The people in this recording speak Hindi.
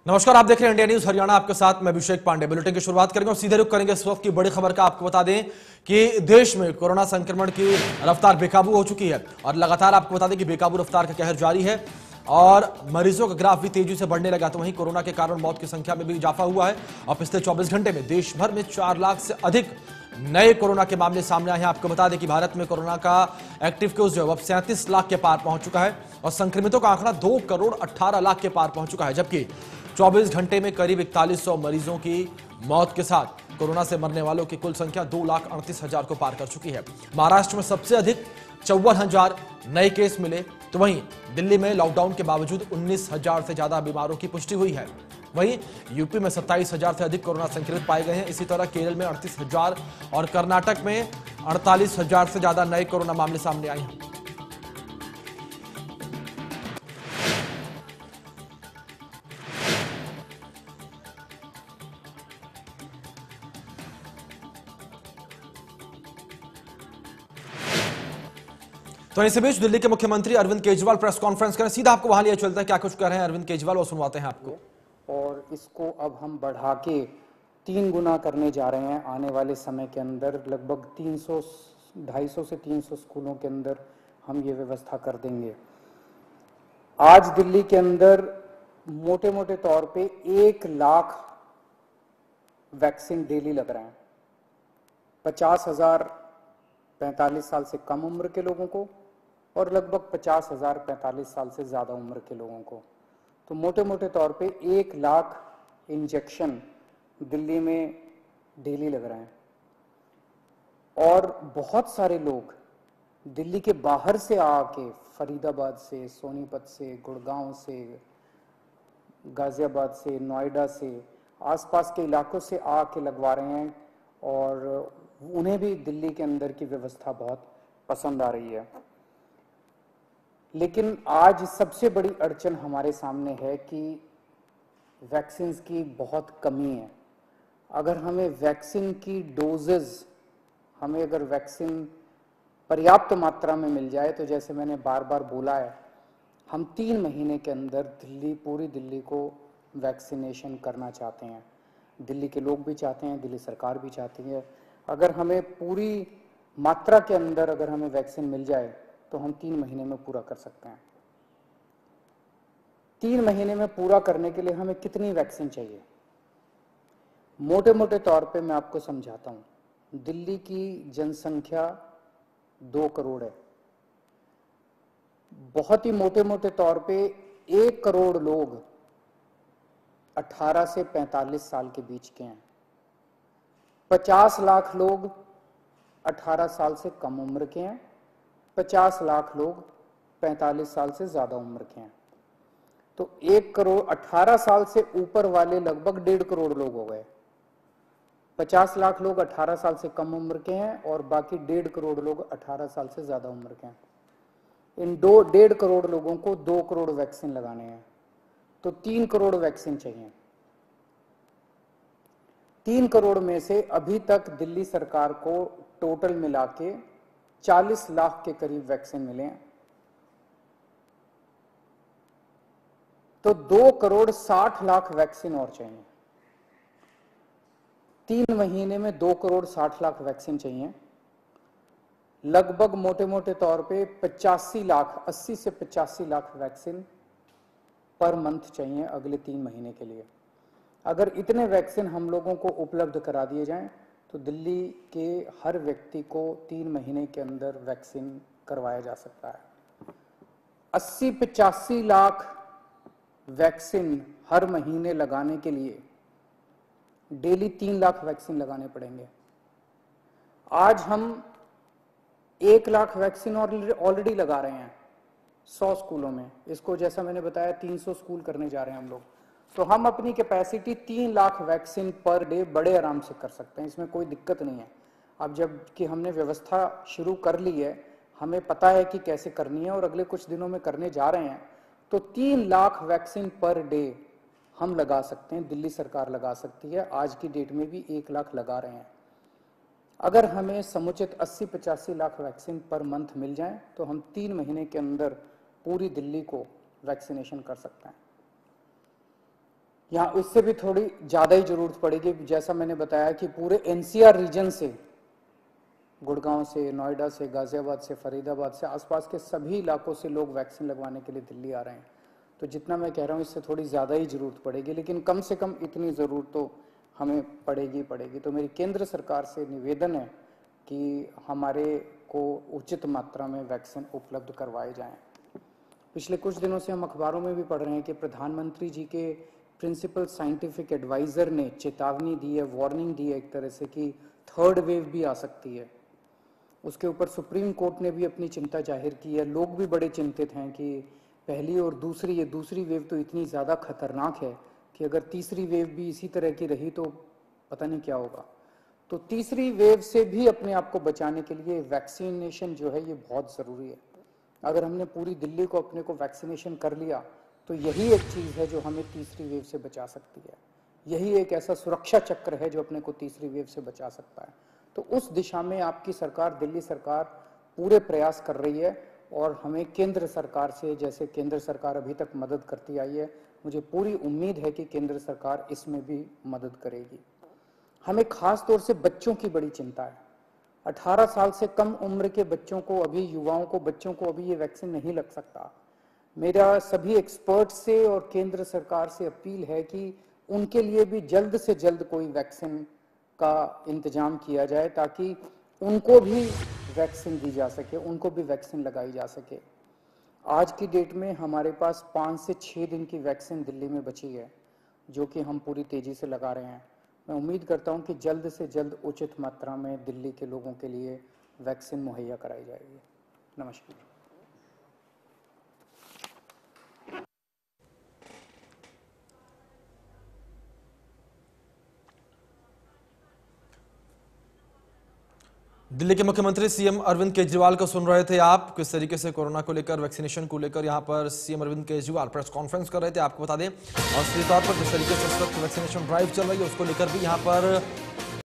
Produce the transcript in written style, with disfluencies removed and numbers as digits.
नमस्कार, आप देख रहे हैं इंडिया न्यूज हरियाणा। आपके साथ मैं अभिषेक पांडे। बुलेटिन की शुरुआत करेंगे और सीधे रुख करेंगे इस वक्त की बड़ी खबर का। आपको बता दें कि देश में कोरोना संक्रमण की रफ्तार बेकाबू हो चुकी है और लगातार आपको बता दें कि बेकाबू रफ्तार का कहर जारी है और मरीजों का ग्राफ भी तेजी से बढ़ने लगा। तो वहीं कोरोना के कारण मौत की संख्या में भी इजाफा हुआ है और पिछले 24 घंटे में देश भर में 4 लाख से अधिक नए कोरोना के मामले सामने आए हैं। आपको बता दें कि भारत में कोरोना का एक्टिव केस जो है अब 37 लाख के पार पहुंच चुका है और संक्रमितों का आंकड़ा 2 करोड़ 18 लाख के पार पहुंच चुका है, जबकि 24 घंटे में करीब 4100 मरीजों की मौत के साथ कोरोना से मरने वालों की कुल संख्या 2,38,000 को पार कर चुकी है। महाराष्ट्र में सबसे अधिक 54,000 नए केस मिले, तो वहीं दिल्ली में लॉकडाउन के बावजूद 19,000 से ज्यादा बीमारों की पुष्टि हुई है। वहीं यूपी में 27,000 से अधिक कोरोना संक्रमित पाए गए हैं। इसी तरह केरल में 38,000 और कर्नाटक में 48,000 से ज्यादा नए कोरोना मामले सामने आए हैं। तो इसी बीच दिल्ली के मुख्यमंत्री अरविंद केजरीवाल प्रेस कॉन्फ्रेंस करें। सीधा आपको वहां लिए चलते हैं, क्या कुछ कर रहे हैं अरविंद केजरीवाल, वो सुनवाते हैं आपको। और इसको अब हम बढ़ा के 3 गुना करने जा रहे हैं। आने वाले समय के अंदर लगभग 250 से 300 स्कूलों के अंदर हम ये व्यवस्था कर देंगे। आज दिल्ली के अंदर मोटे मोटे तौर पे 1 लाख वैक्सीन डेली लग रहे हैं। 50,000 45 साल से कम उम्र के लोगों को और लगभग 50,000 45 साल से ज़्यादा उम्र के लोगों को। तो मोटे मोटे तौर पे 1 लाख इंजेक्शन दिल्ली में डेली लग रहे हैं। और बहुत सारे लोग दिल्ली के बाहर से आके, फरीदाबाद से, सोनीपत से, गुड़गांव से, गाजियाबाद से, नोएडा से, आसपास के इलाकों से आके लगवा रहे हैं और उन्हें भी दिल्ली के अंदर की व्यवस्था बहुत पसंद आ रही है। लेकिन आज सबसे बड़ी अड़चन हमारे सामने है कि वैक्सीन की बहुत कमी है। अगर हमें वैक्सीन की डोजेज, हमें अगर वैक्सीन पर्याप्त मात्रा में मिल जाए तो जैसे मैंने बार बार बोला है, हम 3 महीने के अंदर पूरी दिल्ली को वैक्सीनेशन करना चाहते हैं। दिल्ली के लोग भी चाहते हैं, दिल्ली सरकार भी चाहती है। अगर हमें पूरी मात्रा के अंदर अगर हमें वैक्सीन मिल जाए तो हम 3 महीने में पूरा कर सकते हैं। 3 महीने में पूरा करने के लिए हमें कितनी वैक्सीन चाहिए? मोटे मोटे तौर पे मैं आपको समझाता हूं। दिल्ली की जनसंख्या 2 करोड़ है। बहुत ही मोटे मोटे तौर पे 1 करोड़ लोग 18 से 45 साल के बीच के हैं। 50 लाख लोग 18 साल से कम उम्र के हैं। 50 लाख लोग 45 साल से ज्यादा उम्र के हैं। तो 1 करोड़ 18 साल से ऊपर वाले लगभग 1.5 करोड़ लोग हो गए। 50 लाख लोग 18 साल से कम उम्र के हैं और बाकी 1.5 करोड़ लोग 18 साल से ज्यादा उम्र के हैं। इन 1.5 करोड़ लोगों को 2 करोड़ वैक्सीन लगाने हैं, तो 3 करोड़ वैक्सीन चाहिए। 3 करोड़ में से अभी तक दिल्ली सरकार को टोटल मिला के 40 लाख के करीब वैक्सीन मिले हैं। तो 2 करोड़ 60 लाख वैक्सीन और चाहिए। 3 महीने में 2 करोड़ 60 लाख वैक्सीन चाहिए। लगभग मोटे मोटे तौर पे 85 लाख, 80 से 85 लाख वैक्सीन पर मंथ चाहिए अगले 3 महीने के लिए। अगर इतने वैक्सीन हम लोगों को उपलब्ध करा दिए जाएं तो दिल्ली के हर व्यक्ति को 3 महीने के अंदर वैक्सीन करवाया जा सकता है। 80-85 लाख वैक्सीन हर महीने लगाने के लिए डेली 3 लाख वैक्सीन लगाने पड़ेंगे। आज हम 1 लाख वैक्सीन ऑलरेडी लगा रहे हैं 100 स्कूलों में। इसको जैसा मैंने बताया 300 स्कूल करने जा रहे हैं हम लोग। तो हम अपनी capacity 3 lakh vaccine per day बड़े आराम से कर सकते हैं, इसमें कोई दिक्कत नहीं है। अब जब कि हमने व्यवस्था शुरू कर ली है, हमें पता है कि कैसे करनी है और अगले कुछ दिनों में करने जा रहे हैं, तो 3 लाख वैक्सीन पर डे हम लगा सकते हैं, दिल्ली सरकार लगा सकती है। आज की डेट में भी 1 लाख लगा रहे हैं। अगर हमें समुचित 80-85 लाख वैक्सीन पर मंथ मिल जाए तो हम 3 महीने के अंदर पूरी दिल्ली को वैक्सीनेशन कर सकते हैं। यहाँ इससे भी थोड़ी ज़्यादा ही ज़रूरत पड़ेगी। जैसा मैंने बताया कि पूरे एनसीआर रीजन से, गुड़गांव से, नोएडा से, गाजियाबाद से, फरीदाबाद से, आसपास के सभी इलाकों से लोग वैक्सीन लगवाने के लिए दिल्ली आ रहे हैं। तो जितना मैं कह रहा हूँ इससे थोड़ी ज़्यादा ही ज़रूरत पड़ेगी, लेकिन कम से कम इतनी ज़रूरत तो हमें पड़ेगी। तो मेरी केंद्र सरकार से निवेदन है कि हमारे को उचित मात्रा में वैक्सीन उपलब्ध करवाए जाएं। पिछले कुछ दिनों से हम अखबारों में भी पढ़ रहे हैं कि प्रधानमंत्री जी के प्रिंसिपल साइंटिफिक एडवाइज़र ने चेतावनी दी है, वार्निंग दी है एक तरह से कि थर्ड वेव भी आ सकती है। उसके ऊपर सुप्रीम कोर्ट ने भी अपनी चिंता जाहिर की है। लोग भी बड़े चिंतित हैं कि पहली और दूसरी, ये दूसरी वेव तो इतनी ज़्यादा खतरनाक है कि अगर तीसरी वेव भी इसी तरह की रही तो पता नहीं क्या होगा। तो तीसरी वेव से भी अपने आप को बचाने के लिए वैक्सीनेशन जो है ये बहुत ज़रूरी है। अगर हमने पूरी दिल्ली को अपने को वैक्सीनेशन कर लिया तो यही एक चीज़ है जो हमें तीसरी वेव से बचा सकती है। यही एक ऐसा सुरक्षा चक्र है जो अपने को तीसरी वेव से बचा सकता है। तो उस दिशा में आपकी सरकार, दिल्ली सरकार पूरे प्रयास कर रही है और हमें केंद्र सरकार से, जैसे केंद्र सरकार अभी तक मदद करती आई है, मुझे पूरी उम्मीद है कि केंद्र सरकार इसमें भी मदद करेगी। हमें खास तौर से बच्चों की बड़ी चिंता है। 18 साल से कम उम्र के बच्चों को, अभी युवाओं को, बच्चों को अभी ये वैक्सीन नहीं लग सकता। मेरा सभी एक्सपर्ट से और केंद्र सरकार से अपील है कि उनके लिए भी जल्द से जल्द कोई वैक्सीन का इंतजाम किया जाए ताकि उनको भी वैक्सीन दी जा सके, उनको भी वैक्सीन लगाई जा सके। आज की डेट में हमारे पास 5 से 6 दिन की वैक्सीन दिल्ली में बची है जो कि हम पूरी तेजी से लगा रहे हैं। मैं उम्मीद करता हूं कि जल्द से जल्द उचित मात्रा में दिल्ली के लोगों के लिए वैक्सीन मुहैया कराई जाएगी। नमस्कार। दिल्ली के मुख्यमंत्री सीएम अरविंद केजरीवाल को सुन रहे थे आप। किस तरीके से कोरोना को लेकर, वैक्सीनेशन को लेकर यहां पर CM Arvind Kejriwal press conference कर रहे थे, आपको बता दें। और सीधे तौर पर किस तरीके से इस वक्त वैक्सीनेशन ड्राइव चल रही है उसको लेकर भी यहां पर